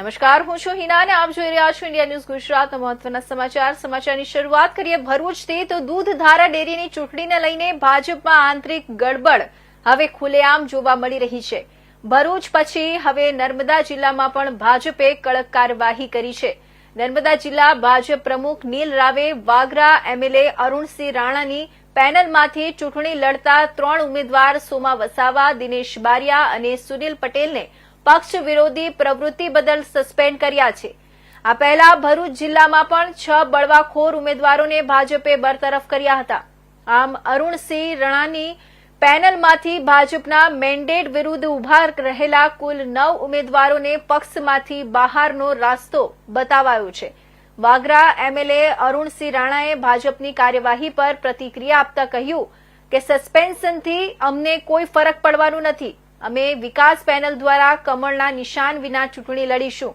નમસ્કાર, હું છું હિના અને આપ જોઈ રહ્યા છો ઇન્ડિયા ન્યૂઝ ગુજરાતના મહત્વના સમાચારની શરૂઆત કરીએ ભરૂચથી। તો દૂધધારા ડેરીની ચૂંટણીને લઈને ભાજપમાં આંતરિક ગડબડ હવે ખુલ્લેઆમ જોવા મળી રહી છે। ભરૂચ પછી હવે નર્મદા જિલ્લામાં પણ ભાજપે કડક કાર્યવાહી કરી છે। નર્મદા જિલ્લા ભાજપ પ્રમુખ નીલ રાવે વાગરા એમએલએ અરુણસિંહ રાણાની પેનલમાંથી ચૂંટણી લડતા 3 ઉમેદવાર સોમા વસાવા, દિનેશ બારિયા અને સુનિલ પટેલને પક્ષ વિરોધી પ્રવૃત્તિ બદલ સસ્પેન્ડ કર્યા છે। આ પહેલા ભરૂચ જિલ્લામાં પણ 6 બળવાખોર ઉમેદવારોને ભાજપે બરતરફ કર્યા હતા। આમ અરુણસિંહ રાણાની પેનલમાંથી ભાજપના મેન્ડેટ વિરુદ્ધ ઉભા રહેલા કુલ 9 ઉમેદવારોને પક્ષમાંથી બહારનો રસ્તો બતાવાયો છે। વાગરા એમએલએ અરુણસિંહ રાણાએ ભાજપની કાર્યવાહી પર પ્રતિક્રિયા આપતા કહ્યું કે સસ્પેન્શનથી અમને કોઈ ફરક પડવાનું નથી। અમે વિકાસ પેનલ દ્વારા કમળના નિશાન વિના ચૂંટણી લડીશું।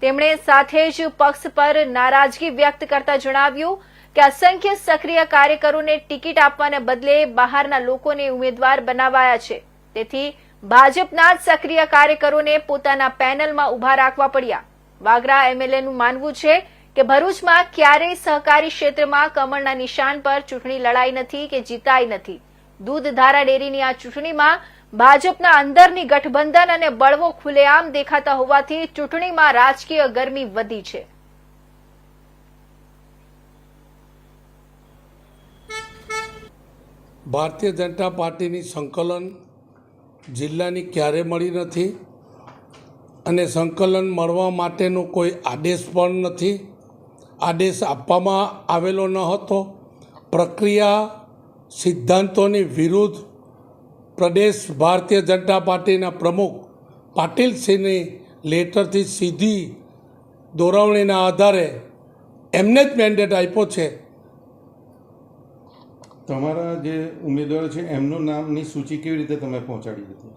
તેમણે સાથે જ પક્ષ પર નારાજગી વ્યક્ત કરતા જણાવ્યું કે અસંખ્ય સક્રિય કાર્યકરોને ટિકિટ આપવાને બદલે બહારના લોકોને ઉમેદવાર બનાવાયા છે। તેથી ભાજપના જ સક્રિય કાર્યકરોને પોતાના પેનલમાં ઉભા રાખવા પડ્યા। વાગરા એમએલએનું માનવું છે કે ભરૂચમાં ક્યારેય સહકારી ક્ષેત્રમાં કમળના નિશાન પર ચૂંટણી લડાઈ નથી કે જીતાઈ નથી। દૂધધારા ડેરીની આ ચૂંટણીમાં ભાજપના અંદરની ગઠબંધન અને બળવો ખુલ્લેઆમ દેખાતા હોવાથી ચૂંટણીમાં રાજકીય ગરમી વધી છે। ભારતીય જનતા પાર્ટીની સંકલન જિલ્લાની ક્યારે મળી નથી અને સંકલન મળવા માટેનો કોઈ આદેશ પણ નથી। આદેશ આપવામાં આવેલો ન હતો। પ્રક્રિયા સિદ્ધાંતોની વિરુદ્ધ પ્રદેશ ભારતીય જનતા પાર્ટીના પ્રમુખ પાટીલસિંહની લેટરથી સીધી દોરવણીના આધારે એમને જ મેન્ડેટ આપ્યો છે। તમારા જે ઉમેદવારો છે એમનું નામની સૂચિ કેવી રીતે તમે પહોંચાડી હતી?